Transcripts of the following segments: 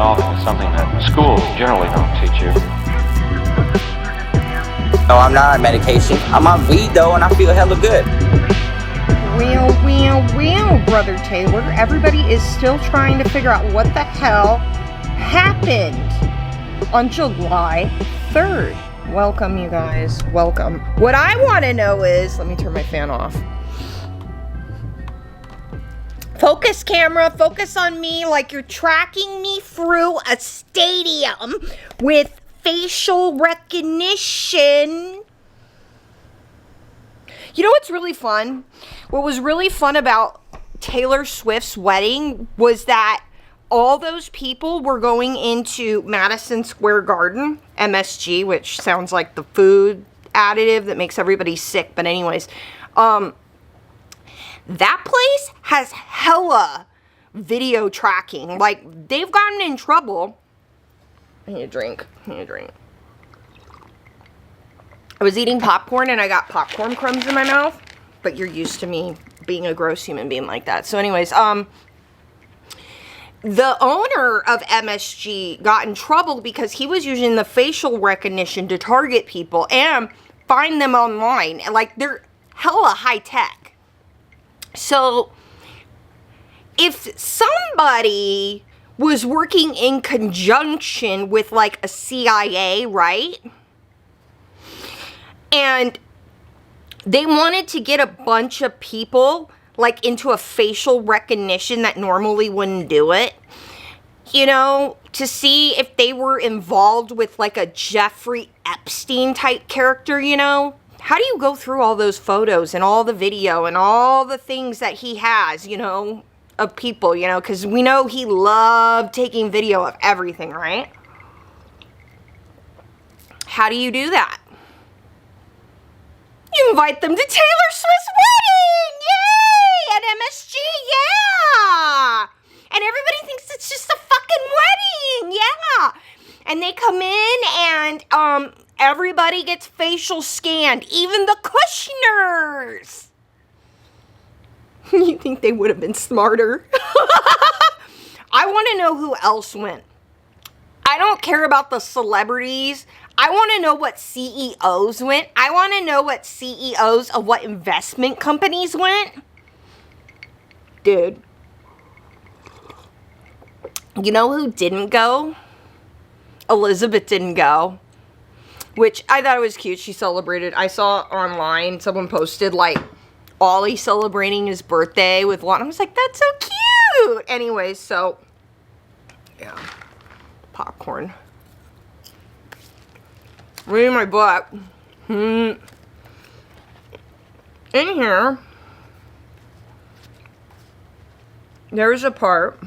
yourself is something that schools generally don't teach you. No, I'm not on medication. I'm on weed though, and I feel hella good. Well, Brother Taylor. Everybody is still trying to figure out what the hell happened on July 3rd. Welcome, you guys. Welcome. What I want to know is, let me turn my fan off. Focus, camera, focus on me like you're tracking me through a stadium with facial recognition. You know what's really fun? What was really fun about Taylor Swift's wedding was that all those people were going into Madison Square Garden, MSG, which sounds like the food additive that makes everybody sick. But anyways, that place has hella video tracking. Like, they've gotten in trouble. I need a drink. I was eating popcorn and I got popcorn crumbs in my mouth. But you're used to me being a gross human being like that. So anyways, the owner of MSG got in trouble because he was using the facial recognition to target people and find them online. Like, they're hella high tech. So if somebody was working in conjunction with like a CIA, right? And they wanted to get a bunch of people like into a facial recognition that normally wouldn't do it, you know, to see if they were involved with like a Jeffrey Epstein type character, you know. How do you go through all those photos and all the video and all the things that he has, you know, of people, you know, because we know he loved taking video of everything, right? How do you do that? You invite them to Taylor Swift's wedding! Yay! At MSG, yeah! And everybody thinks it's just a fucking wedding, yeah! And they come in and, everybody gets facial scanned, even the Kushners! You think they would have been smarter? I want to know who else went. I don't care about the celebrities. I want to know what CEOs went. I want to know what CEOs of what investment companies went. Dude. You know who didn't go? Elizabeth didn't go. Which I thought it was cute. She celebrated. I saw online someone posted like Ollie celebrating his birthday with one. I was like, that's so cute. Anyway, so yeah. Popcorn. Reading my book. In here, there's a part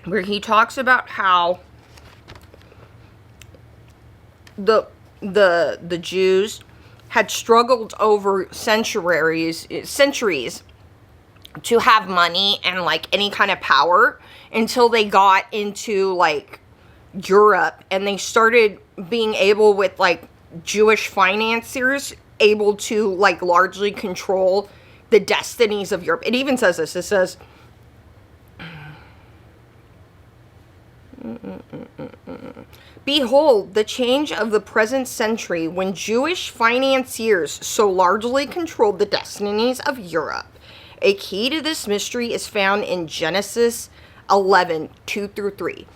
where he talks about how the Jews had struggled over centuries to have money and like any kind of power until they got into like Europe and they started being able with like Jewish financiers able to like largely control the destinies of Europe. It even says this. It says behold, the change of the present century when Jewish financiers so largely controlled the destinies of Europe. A key to this mystery is found in Genesis 11, 2-3.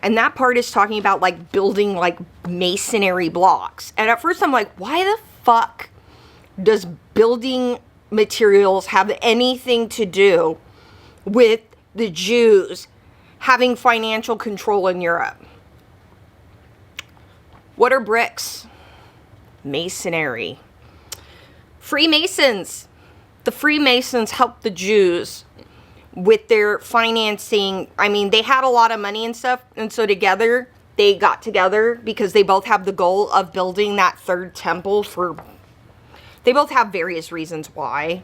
And that part is talking about like building like masonry blocks. And at first I'm like, why the fuck does building materials have anything to do with the Jews having financial control in Europe? What are bricks? Masonry. Freemasons. The Freemasons helped the Jews with their financing. I mean, they had a lot of money and stuff, and so together, they got together because they both have the goal of building that third temple for... They both have various reasons why.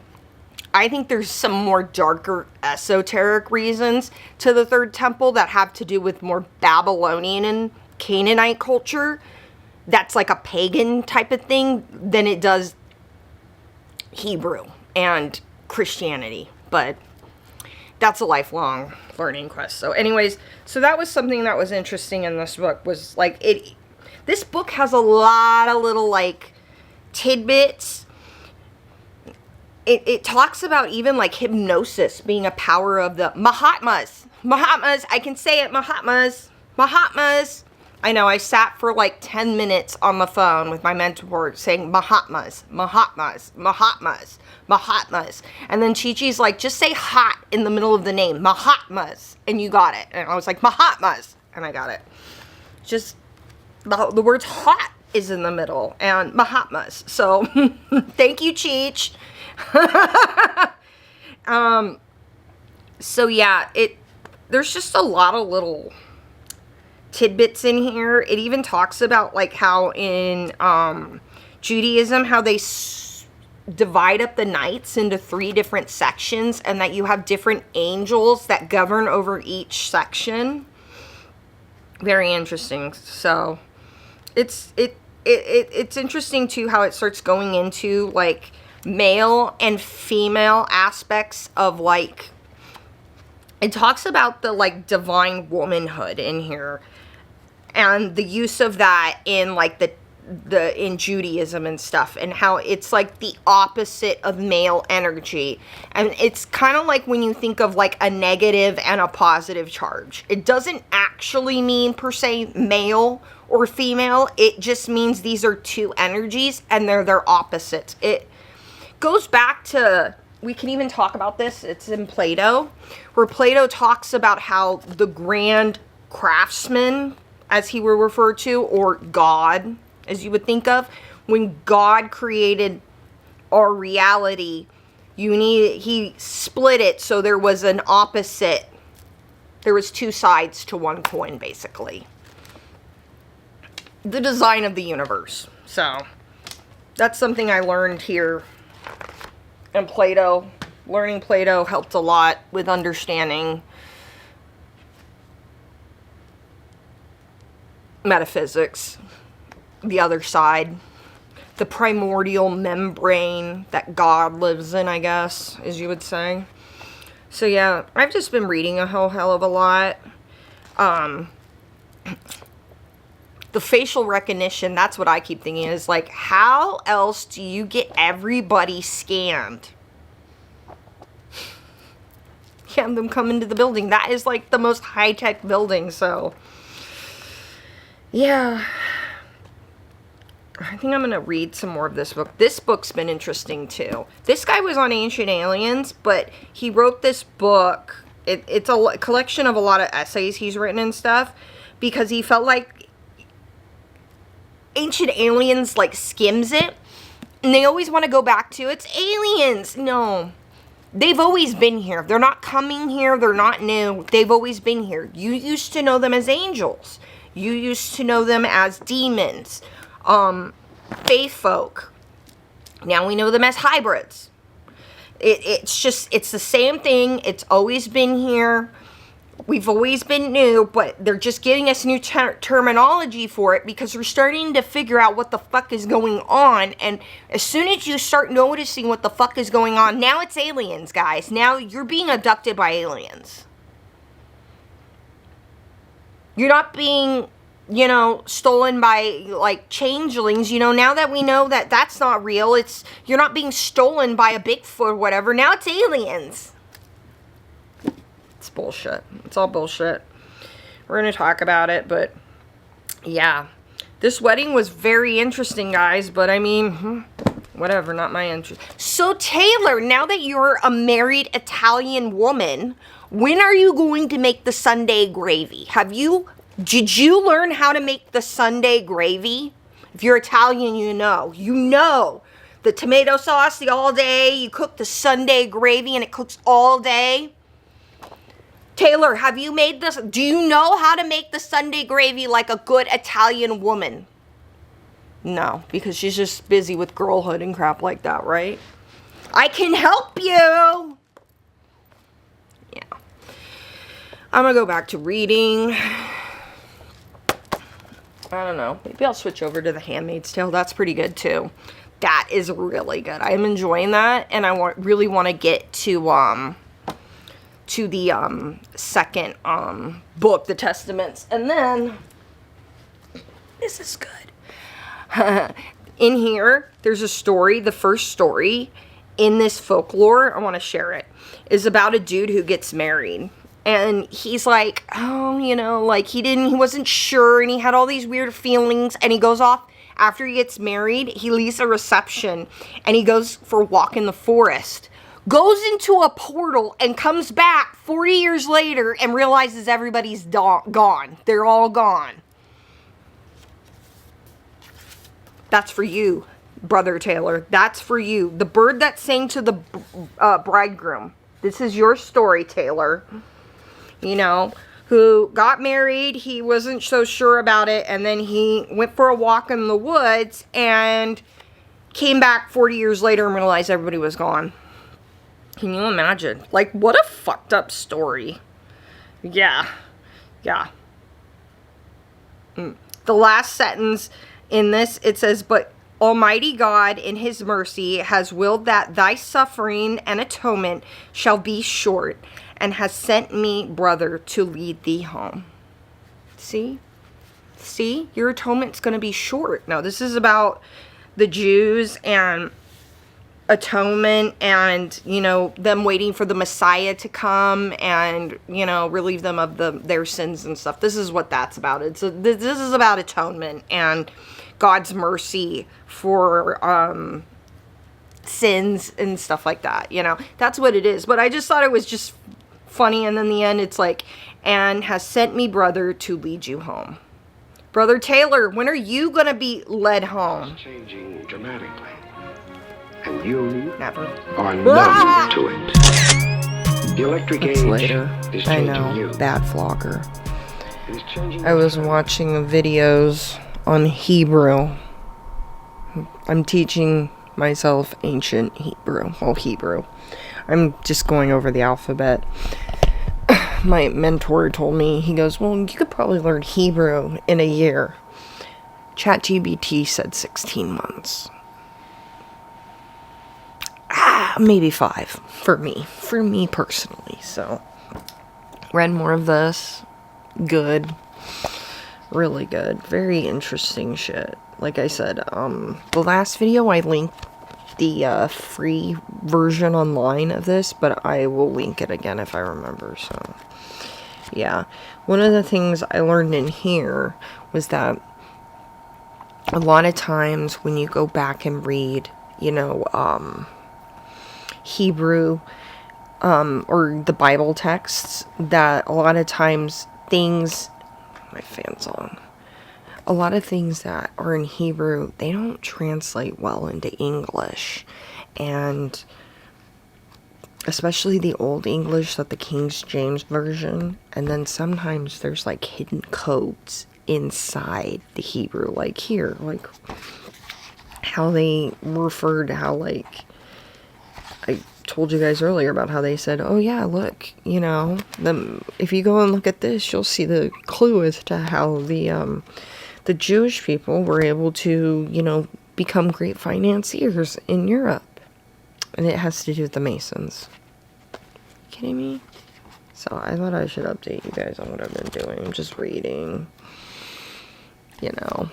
I think there's some more darker, esoteric reasons to the third temple that have to do with more Babylonian and Canaanite culture. That's like a pagan type of thing than it does Hebrew and Christianity. But that's a lifelong learning quest. So anyways, so that was something that was interesting in this book, was like, this book has a lot of little like tidbits. It talks about even like hypnosis being a power of the Mahatmas. Mahatmas, I can say it, Mahatmas. Mahatmas. I know, I sat for like 10 minutes on the phone with my mentor saying Mahatmas, Mahatmas, Mahatmas, Mahatmas. And then Chi-Chi's like, just say hot in the middle of the name, Mahatmas. And you got it. And I was like, Mahatmas. And I got it. Just, the words hot is in the middle. And Mahatmas. So, thank you, Cheech. So yeah, there's just a lot of little tidbits in here. It even talks about like how in Judaism, how they divide up the nights into 3 different sections, and that you have different angels that govern over each section. Very interesting. So it's interesting too how it starts going into like male and female aspects of like, it talks about the like divine womanhood in here and the use of that in like in Judaism and stuff, and how it's like the opposite of male energy. And it's kind of like when you think of like a negative and a positive charge, it doesn't actually mean per se male or female. It just means these are 2 energies and they're their opposites. It goes back to, we can even talk about this, it's in Plato, where Plato talks about how the grand craftsman, as he would refer to, or God, as you would think of, when God created our reality, he split it so there was an opposite, there was 2 sides to one coin, basically. The design of the universe. So, that's something I learned here. And Plato, learning Plato helped a lot with understanding metaphysics, the other side, the primordial membrane that God lives in, I guess, as you would say. So yeah, I've just been reading a whole hell of a lot. The facial recognition, that's what I keep thinking, is like, how else do you get everybody scanned? Have them come into the building. That is like the most high-tech building, so yeah. I think I'm going to read some more of this book. This book's been interesting too. This guy was on Ancient Aliens, but he wrote this book. It's a collection of a lot of essays he's written and stuff, because he felt like Ancient Aliens like skims it, and they always want to go back to, it's aliens. No, they've always been here. They're not coming here. They're not new. They've always been here. You used to know them as angels. You used to know them as demons, faith folk. Now we know them as hybrids. It's the same thing. It's always been here. We've always been new, but they're just giving us new terminology for it, because we're starting to figure out what the fuck is going on. And as soon as you start noticing what the fuck is going on, now it's aliens, guys. Now you're being abducted by aliens. You're not being, stolen by, like, changelings. Now that we know that that's not real, you're not being stolen by a Bigfoot or whatever. Now it's aliens. It's bullshit. It's all bullshit. We're going to talk about it, but yeah. This wedding was very interesting, guys, but I mean, whatever, not my interest. So, Taylor, now that you're a married Italian woman, when are you going to make the Sunday gravy? Did you learn how to make the Sunday gravy? If you're Italian, you know the tomato sauce all day, you cook the Sunday gravy and it cooks all day. Taylor, have you made this? Do you know how to make the Sunday gravy like a good Italian woman? No, because she's just busy with girlhood and crap like that, right? I can help you. Yeah. I'm going to go back to reading. I don't know. Maybe I'll switch over to The Handmaid's Tale. That's pretty good, too. That is really good. I'm enjoying that, and I really want to get to to the second book, the Testaments. And then, this is good. In here, there's a story, the first story in this folklore, I want to share it, is about a dude who gets married. And he's like, oh, you know, like he wasn't sure, and he had all these weird feelings, and he goes off after he gets married. He leaves a reception, and he goes for a walk in the forest, goes into a portal, and comes back 40 years later and realizes everybody's gone. They're all gone. That's for you, Brother Taylor. That's for you. The bird that sang to the bridegroom. This is your story, Taylor. You know, who got married, he wasn't so sure about it, and then he went for a walk in the woods and came back 40 years later and realized everybody was gone. Can you imagine? Like, what a fucked up story. Yeah. The last sentence in this, it says, but Almighty God in his mercy has willed that thy suffering and atonement shall be short, and has sent me, brother, to lead thee home. See? Your atonement's going to be short. Now, this is about the Jews and atonement and, you know, them waiting for the Messiah to come and, you know, relieve them of their sins and stuff. This is what that's about. This is about atonement and God's mercy for sins and stuff like that, you know. That's what it is. But I just thought it was just funny, and then the end it's like, and has sent me, brother, to lead you home. Brother Taylor, when are you gonna be led home? It's changing dramatically, and you Never. are numb to it. The electric age is I changing know, you. bad vlogger. It is changing I was watching videos on Hebrew. I'm teaching myself ancient Hebrew. Well, Hebrew. I'm just going over the alphabet. My mentor told me, he goes, well, you could probably learn Hebrew in a year. ChatGPT said 16 months. Maybe 5 for me personally. So, read more of this. Good. Really good. Very interesting shit. Like I said, the last video I linked the free version online of this, but I will link it again if I remember. So yeah, one of the things I learned in here was that a lot of times when you go back and read, you know, Hebrew or the Bible texts, that a lot of times things, my fan's on, a lot of things that are in Hebrew, they don't translate well into English. And especially the Old English, that the King James Version. And then sometimes there's like hidden codes inside the Hebrew. Like here, like how they refer to how, like, I told you guys earlier about how they said, oh yeah, look, you know, if you go and look at this, you'll see the clue as to how the Jewish people were able to, you know, become great financiers in Europe. And it has to do with the Masons. Kidding me? So I thought I should update you guys on what I've been doing. I'm just reading, you know,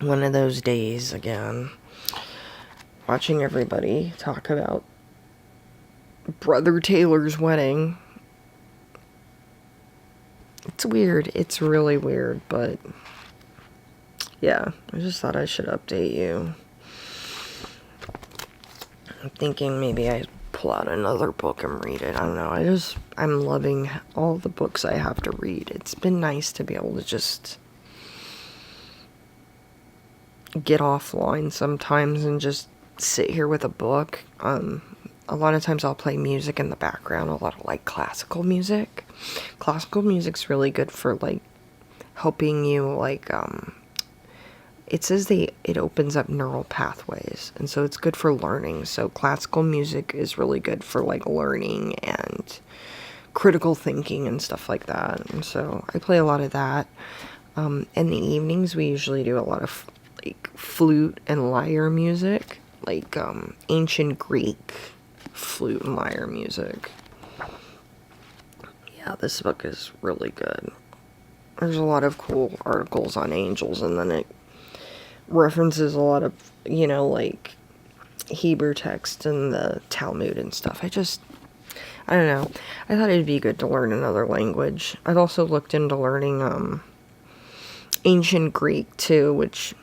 one of those days again. Watching everybody talk about Brother Taylor's wedding. It's weird. It's really weird, but yeah, I just thought I should update you. I'm thinking maybe I pull out another book and read it. I don't know. I'm loving all the books I have to read. It's been nice to be able to just get offline sometimes and just sit here with a book. A lot of times I'll play music in the background, a lot of like classical music. Classical music's really good for like helping you, like it says it opens up neural pathways, and so it's good for learning. So classical music is really good for like learning and critical thinking and stuff like that. And so I play a lot of that. In the evenings we usually do a lot of like flute and lyre music, like ancient Greek flute and lyre music. this book is really good. There's a lot of cool articles on angels, and then it references a lot of, you know, like, Hebrew text and the Talmud and stuff. I don't know. I thought it'd be good to learn another language. I've also looked into learning, ancient Greek, too, which,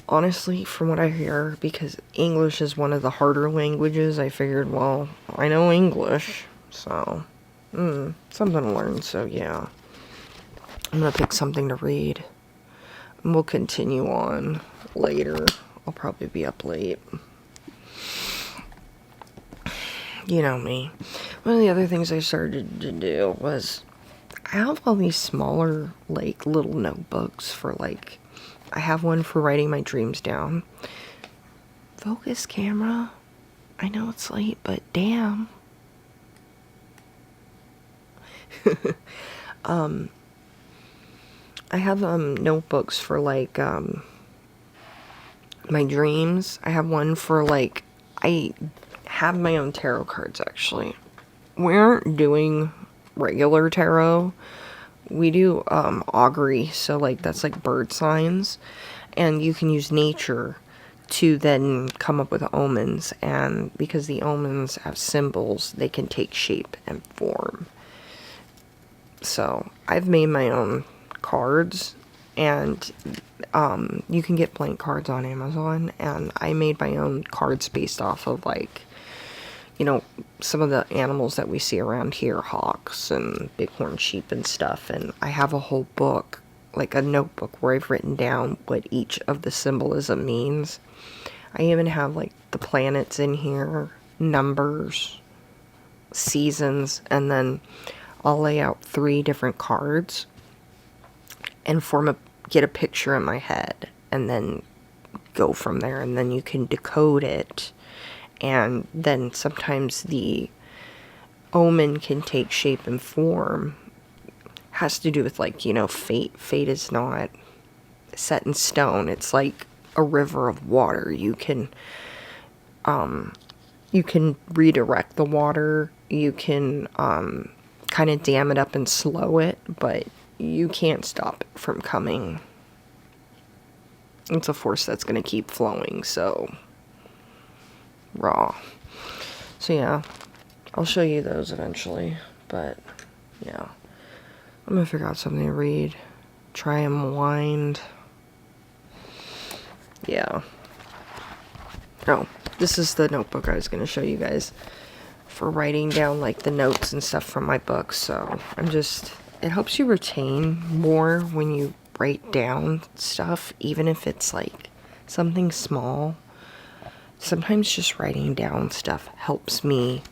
honestly, from what I hear, because English is one of the harder languages, I figured, well, I know English, so, something to learn, so yeah. I'm gonna pick something to read. And we'll continue on later. I'll probably be up late. You know me. One of the other things I started to do was, I have all these smaller, like, little notebooks for, like, I have one for writing my dreams down. Focus, camera. I know it's late, but damn. I have notebooks for, like, my dreams. I have one for, like, I have my own tarot cards, actually. We aren't doing regular tarot. We do augury, so, like, that's like bird signs, and you can use nature to then come up with omens, and because the omens have symbols, they can take shape and form. So I've made my own cards, and you can get blank cards on Amazon, and I made my own cards based off of, like, you know, some of the animals that we see around here, hawks and bighorn sheep and stuff, and I have a whole book, like a notebook, where I've written down what each of the symbolism means. I even have, like, the planets in here, numbers, seasons, and then I'll lay out 3 different cards and get a picture in my head, and then go from there, and then you can decode it, and then sometimes the omen can take shape and form. Has to do with, like, you know, fate. Fate is not set in stone. It's like a river of water. You can redirect the water. You can kind of dam it up and slow it, but you can't stop it from coming. It's a force that's going to keep flowing, so raw. So yeah, I'll show you those eventually, but yeah, I'm gonna figure out something to read, try and unwind. Yeah. Oh, this is the notebook I was gonna show you guys for writing down, like, the notes and stuff from my books. So it helps you retain more when you write down stuff, even if it's, like, something small. Sometimes just writing down stuff helps me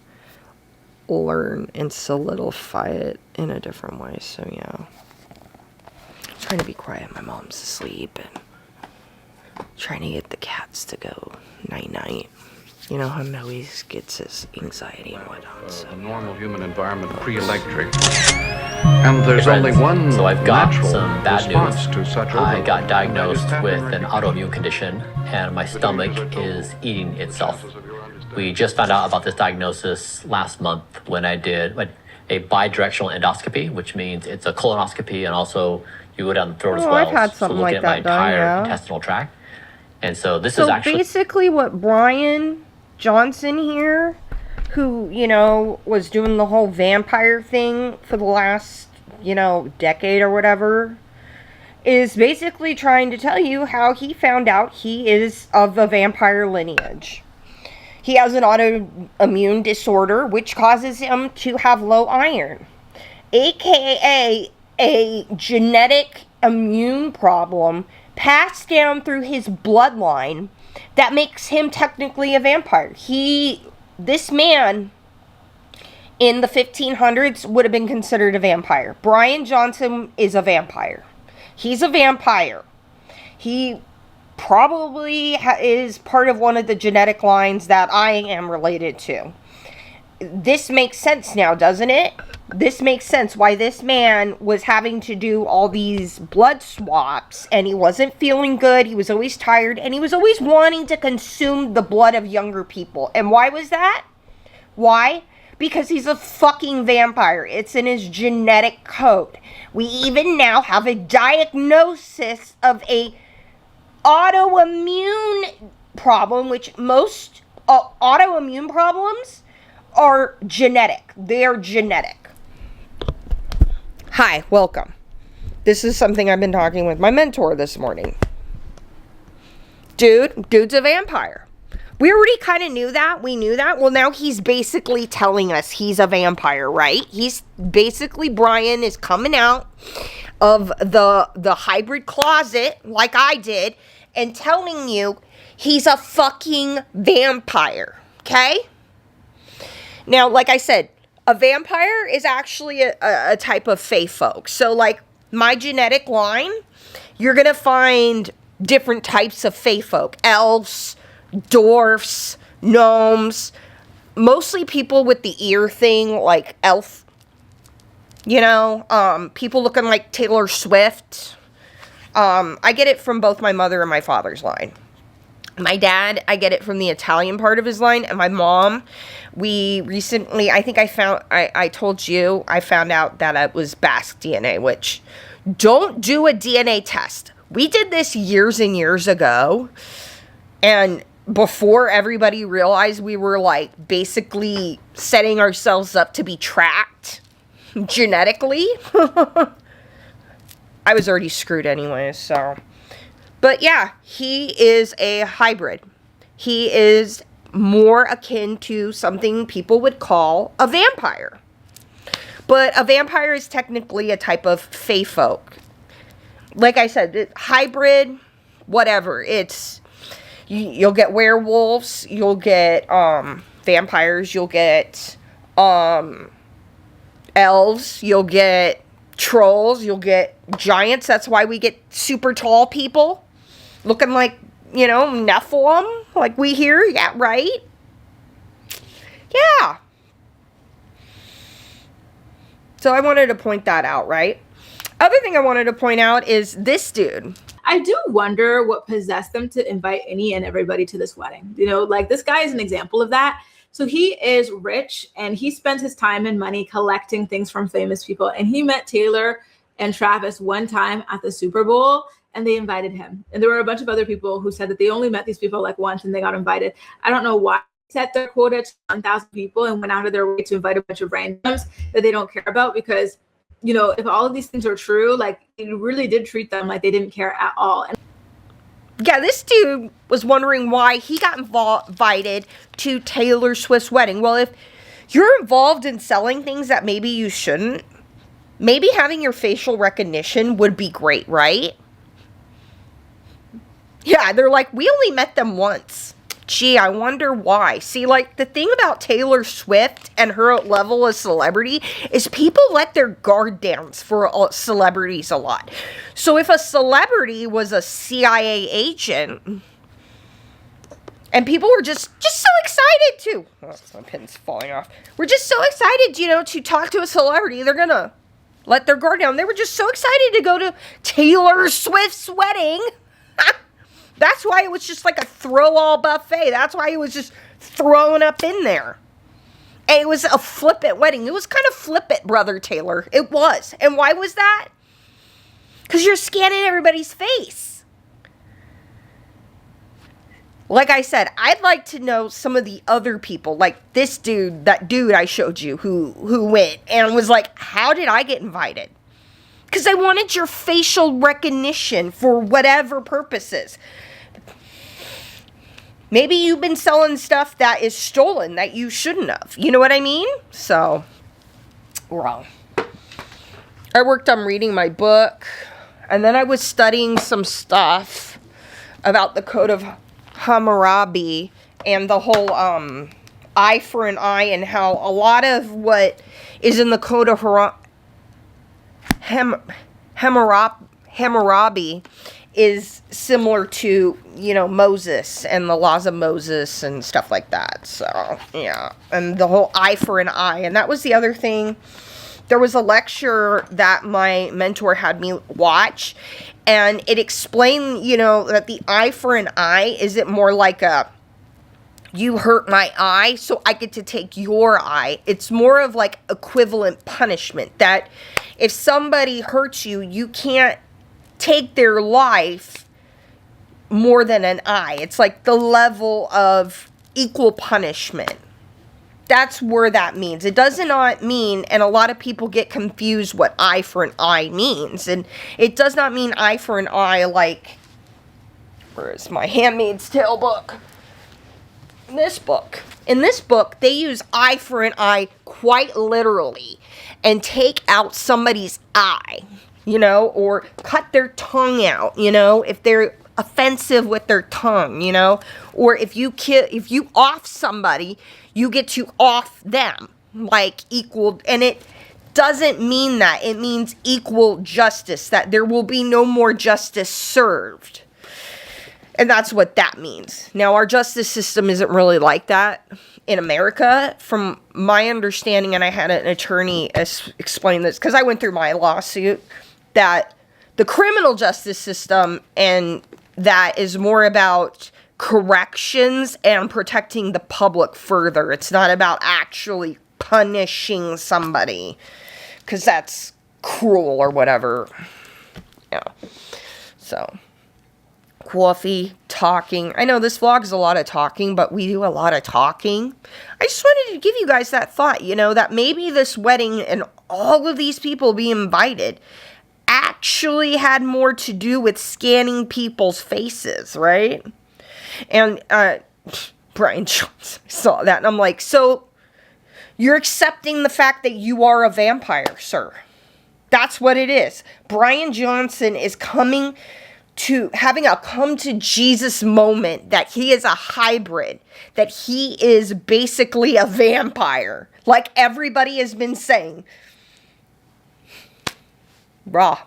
learn and solidify it in a different way. So yeah, I'm trying to be quiet. My mom's asleep, and trying to get the cats to go night-night. You know how Noe gets his anxiety and whatnot. So. A normal human environment, pre-electric. And there's only one So I've got natural some bad response news. to such I got overload. diagnosed That is with happening an right now. autoimmune condition, and my stomach is eating itself. We just found out about this diagnosis last month when I did a bidirectional endoscopy, which means it's a colonoscopy, and also you go down the throat as well. I've had so something looking like at my that done, entire yeah. intestinal tract. And so this So is actually basically what Brian Johnson here, who, you know, was doing the whole vampire thing for the last, you know, decade or whatever, is basically trying to tell you how he found out he is of the vampire lineage. He has an autoimmune disorder which causes him to have low iron, aka a genetic immune problem passed down through his bloodline that makes him technically a vampire. This man in the 1500s would have been considered a vampire. Brian Johnson is a vampire. He's a vampire. He probably is part of one of the genetic lines that I am related to. This makes sense now, doesn't it? This makes sense why this man was having to do all these blood swaps, and he wasn't feeling good. He was always tired, and he was always wanting to consume the blood of younger people. And why was that? Why? Because he's a fucking vampire. It's in his genetic code. We even now have a diagnosis of a autoimmune problem, which most autoimmune problems are genetic. They are genetic. Hi, welcome. This is something I've been talking with my mentor this morning. Dude's a vampire. We already kind of knew that. We knew that. Well, now he's basically telling us he's a vampire, right? He's basically, Brian is coming out of the hybrid closet, like I did, and telling you he's a fucking vampire, okay? Now, like I said, a vampire is actually a type of fae folk. So, like, my genetic line, you're going to find different types of fae folk. Elves, dwarfs, gnomes, mostly people with the ear thing, like elf, you know, people looking like Taylor Swift. I get it from both my mother and my father's line. My dad, I get it from the Italian part of his line, and my mom, we recently, I think I told you, I found out that it was Basque DNA, which, don't do a DNA test. We did this years and years ago, and before everybody realized we were, like, basically setting ourselves up to be tracked genetically. I was already screwed anyway, so. But yeah, he is a hybrid. He is more akin to something people would call a vampire. But a vampire is technically a type of fae folk. Like I said, hybrid, whatever, it's... You'll get werewolves, you'll get vampires, you'll get elves, you'll get trolls, you'll get giants. That's why we get super tall people looking like, you know, Nephilim, like we hear. Yeah, right? Yeah. So I wanted to point that out, right? Other thing I wanted to point out is this dude. I do wonder what possessed them to invite any and everybody to this wedding. You know, like this guy is an example of that. So he is rich and he spends his time and money collecting things from famous people. And he met Taylor and Travis one time at the Super Bowl and they invited him. And there were a bunch of other people who said that they only met these people like once and they got invited. I don't know why they set their quota to 1,000 people and went out of their way to invite a bunch of randoms that they don't care about, because you know, if all of these things are true, like, it really did treat them like they didn't care at all. And yeah, this dude was wondering why he got invited to Taylor Swift's wedding. Well, if you're involved in selling things that maybe you shouldn't, maybe having your facial recognition would be great, right? Yeah, they're like, we only met them once. Gee, I wonder why. See, like, the thing about Taylor Swift and her level of celebrity is people let their guard down for celebrities a lot. So if a celebrity was a CIA agent, and people were just so excited to, oh, my pin's falling off. We're just so excited, you know, to talk to a celebrity, they're gonna let their guard down. They were just so excited to go to Taylor Swift's wedding. That's why it was just like a throw-all buffet. That's why it was just thrown up in there. And it was a flip-it wedding. It was kind of flip-it, Brother Taylor. It was. And why was that? Because you're scanning everybody's face. Like I said, I'd like to know some of the other people. Like this dude, that dude I showed you who went and was like, how did I get invited? Because I wanted your facial recognition for whatever purposes. Maybe you've been selling stuff that is stolen that you shouldn't have. You know what I mean? So, well, I worked on reading my book. And then I was studying some stuff about the Code of Hammurabi and the whole eye for an eye, and how a lot of what is in the Code of Hammurabi is similar to, you know, Moses and the laws of Moses and stuff like that. So, yeah. And the whole eye for an eye. And that was the other thing. There was a lecture that my mentor had me watch, and it explained, you know, that the eye for an eye isn't more like a you hurt my eye, so I get to take your eye. It's more of like equivalent punishment, that if somebody hurts you, you can't take their life more than an eye. It's like the level of equal punishment. That's where that means. It does not mean, and a lot of people get confused what eye for an eye means. And it does not mean eye for an eye like, where is my Handmaid's Tale book? In this book, they use eye for an eye quite literally and take out somebody's eye, you know, or cut their tongue out, you know, if they're offensive with their tongue, you know, or if you off somebody, you get to off them, like equal, and it doesn't mean that. It means equal justice, that there will be no more justice served. And that's what that means. Now, our justice system isn't really like that in America. From my understanding, and I had an attorney explain this, because I went through my lawsuit, that the criminal justice system, and that is more about corrections and protecting the public further. It's not about actually punishing somebody, because that's cruel or whatever. Yeah. So, coffee, talking. I know this vlog is a lot of talking, but we do a lot of talking. I just wanted to give you guys that thought, you know, that maybe this wedding and all of these people being invited actually had more to do with scanning people's faces, right? And Brian Jones saw that, and I'm like, so you're accepting the fact that you are a vampire, sir. That's what it is. Brian Johnson is having a come to Jesus moment, that he is a hybrid, that he is basically a vampire, like everybody has been saying. Raw.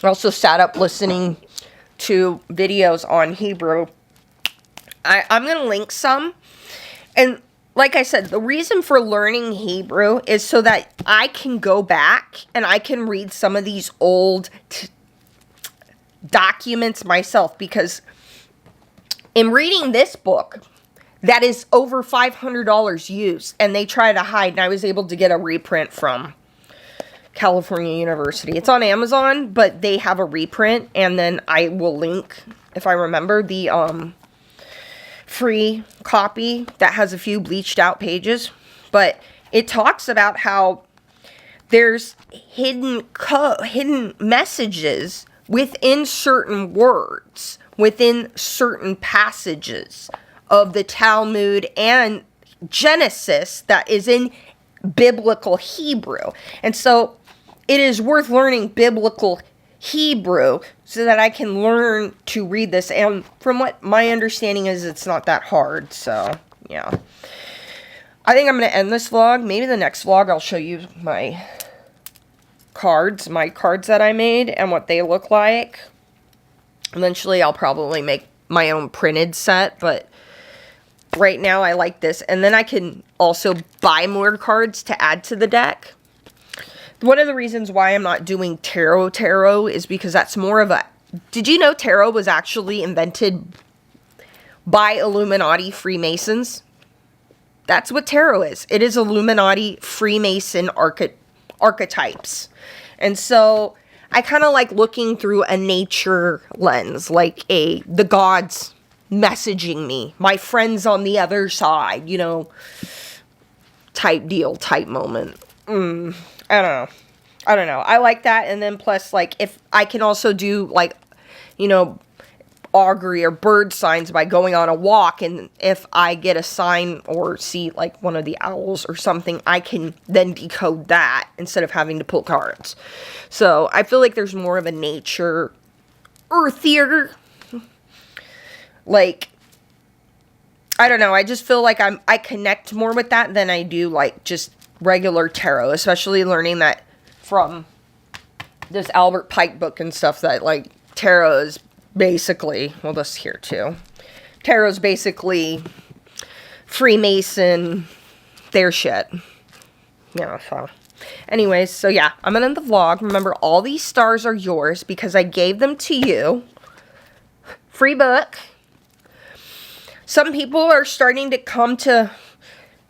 I also sat up listening to videos on Hebrew. I'm going to link some. And like I said, the reason for learning Hebrew is so that I can go back and I can read some of these old documents myself. Because in reading this book, that is over $500 used, and they try to hide, and I was able to get a reprint from California University. It's on Amazon, but they have a reprint, and then I will link, if I remember, the free copy that has a few bleached out pages. But it talks about how there's hidden messages within certain words, within certain passages of the Talmud and Genesis that is in biblical Hebrew. And so it is worth learning biblical Hebrew so that I can learn to read this. And from what my understanding is, it's not that hard. So, yeah. I think I'm going to end this vlog. Maybe the next vlog I'll show you my cards that I made and what they look like. Eventually I'll probably make my own printed set, but right now I like this. And then I can also buy more cards to add to the deck. One of the reasons why I'm not doing tarot is because that's more of a... Did you know tarot was actually invented by Illuminati Freemasons? That's what tarot is. It is Illuminati Freemason archetypes. And so I kind of like looking through a nature lens, like the gods messaging me, my friends on the other side, you know, type deal, type moment. I don't know. I like that. And then plus, like, if I can also do, like, you know, augury or bird signs by going on a walk, and if I get a sign or see, like, one of the owls or something, I can then decode that instead of having to pull cards. So I feel like there's more of a nature, earthier, like, I don't know, I just feel like I connect more with that than I do, like, just regular tarot, especially learning that from this Albert Pike book and stuff, that, like, tarot is basically, well, this here too, tarot is basically Freemason, their shit. Yeah, so anyways, so yeah, I'm gonna end the vlog. Remember, all these stars are yours because I gave them to you free book. Some people are starting to come to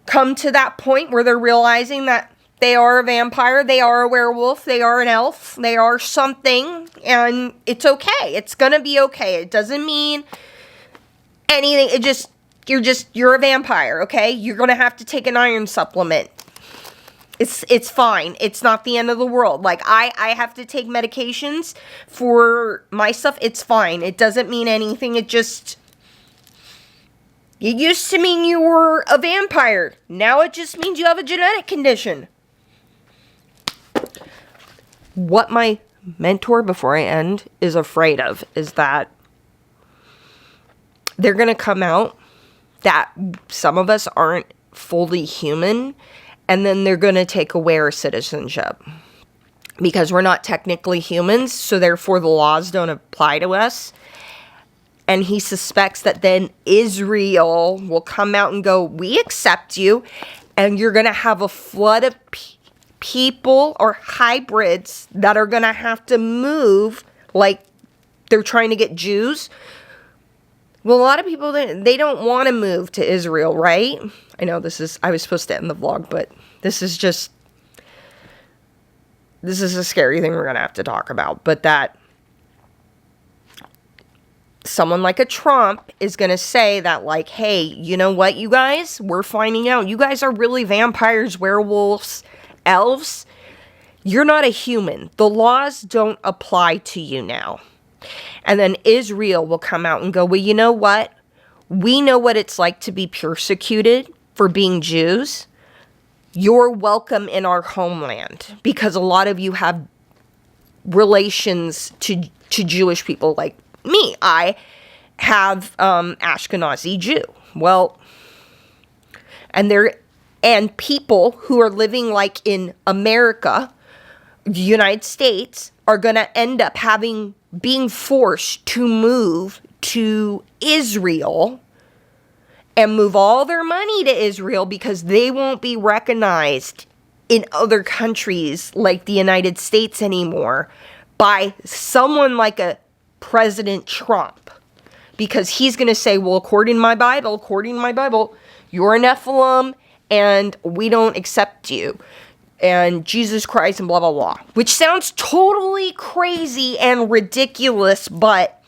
that point where they're realizing that they are a vampire, they are a werewolf, they are an elf, they are something, and it's okay. It's gonna be okay. It doesn't mean anything. You're a vampire, okay? You're gonna have to take an iron supplement. It's fine. It's not the end of the world. Like, I have to take medications for my stuff. It's fine. It doesn't mean anything. It used to mean you were a vampire. Now it just means you have a genetic condition. What my mentor, before I end, is afraid of is that they're going to come out that some of us aren't fully human, and then they're going to take away our citizenship. Because we're not technically humans, so therefore the laws don't apply to us. And he suspects that then Israel will come out and go, we accept you, and you're going to have a flood of people or hybrids that are going to have to move, like they're trying to get Jews. Well, a lot of people, they don't want to move to Israel, right? I know I was supposed to end the vlog, but this is a scary thing we're going to have to talk about. But that someone like a Trump is going to say that, like, hey, you know what, you guys? We're finding out you guys are really vampires, werewolves, elves. You're not a human. The laws don't apply to you now. And then Israel will come out and go, well, you know what? We know what it's like to be persecuted for being Jews. You're welcome in our homeland because a lot of you have relations to Jewish people like me. I have Ashkenazi Jew. Well, and people who are living like in America, the United States, are going to end up being forced to move to Israel and move all their money to Israel because they won't be recognized in other countries like the United States anymore by someone like a President Trump. Because he's going to say, well, according to my Bible, you're a Nephilim and we don't accept you. And Jesus Christ and blah, blah, blah. Which sounds totally crazy and ridiculous, but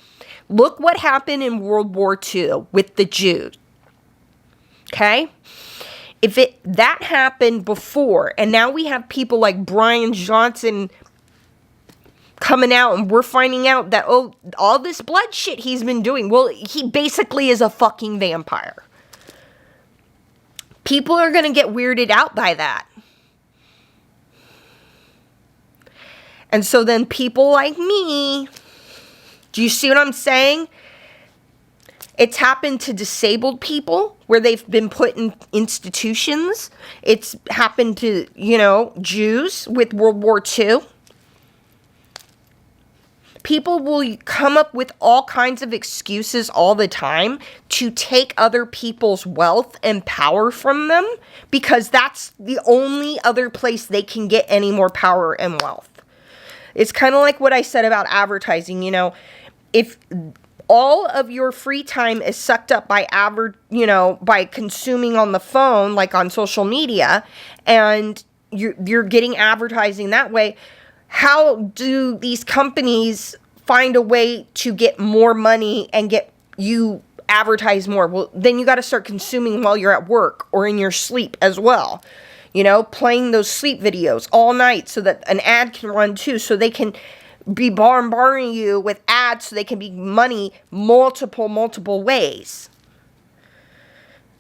look what happened in World War II with the Jews. Okay? If that happened before, and now we have people like Brian Johnson coming out, and we're finding out that, oh, all this blood shit he's been doing, well, he basically is a fucking vampire. People are going to get weirded out by that. And so then people like me, do you see what I'm saying? It's happened to disabled people where they've been put in institutions. It's happened to, Jews with World War II. People will come up with all kinds of excuses all the time to take other people's wealth and power from them because that's the only other place they can get any more power and wealth. It's kind of like what I said about advertising, if all of your free time is sucked up by by consuming on the phone, like on social media, and you're getting advertising that way, how do these companies find a way to get more money and get you advertise more? Well, then you got to start consuming while you're at work or in your sleep as well. Playing those sleep videos all night so that an ad can run too, so they can be bombarding you with ads so they can be money multiple ways.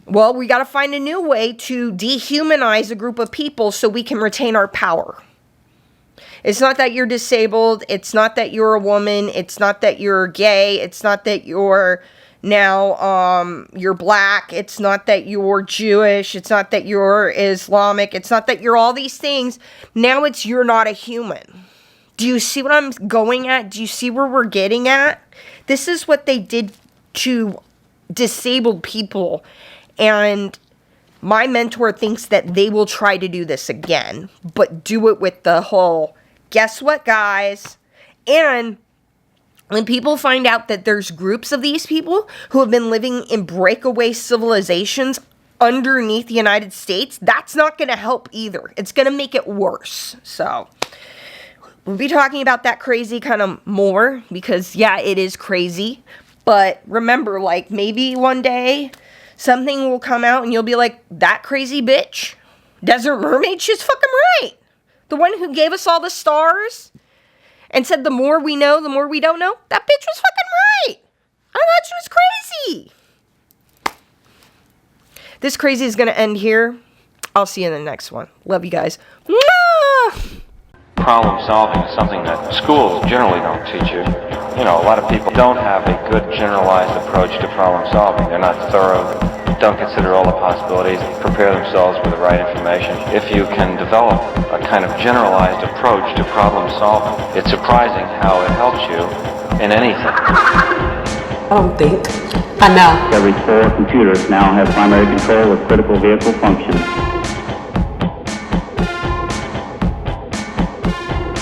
Well, we got to find a new way to dehumanize a group of people so we can retain our power. It's not that you're disabled. It's not that you're a woman. It's not that you're gay. It's not that you're you're black. It's not that you're Jewish. It's not that you're Islamic. It's not that you're all these things. Now it's you're not a human. Do you see what I'm going at? Do you see where we're getting at? This is what they did to disabled people. And my mentor thinks that they will try to do this again, but do it with the whole, guess what, guys? And when people find out that there's groups of these people who have been living in breakaway civilizations underneath the United States, that's not going to help either. It's going to make it worse. So we'll be talking about that crazy kind of more because, yeah, it is crazy. But remember, like, maybe one day something will come out and you'll be like, that crazy bitch, Desert Mermaid, she's fucking right. The one who gave us all the stars and said the more we know, the more we don't know, that bitch was fucking right. I thought she was crazy. This crazy is going to end here. I'll see you in the next one. Love you guys. Mwah! Problem solving is something that schools generally don't teach you. You know, a lot of people don't have a good generalized approach to problem solving. They're not thorough, don't consider all the possibilities, prepare themselves with the right information. If you can develop a kind of generalized approach to problem solving, it's surprising how it helps you in anything. I don't think. I know. Every 4 computers now have primary control of critical vehicle functions.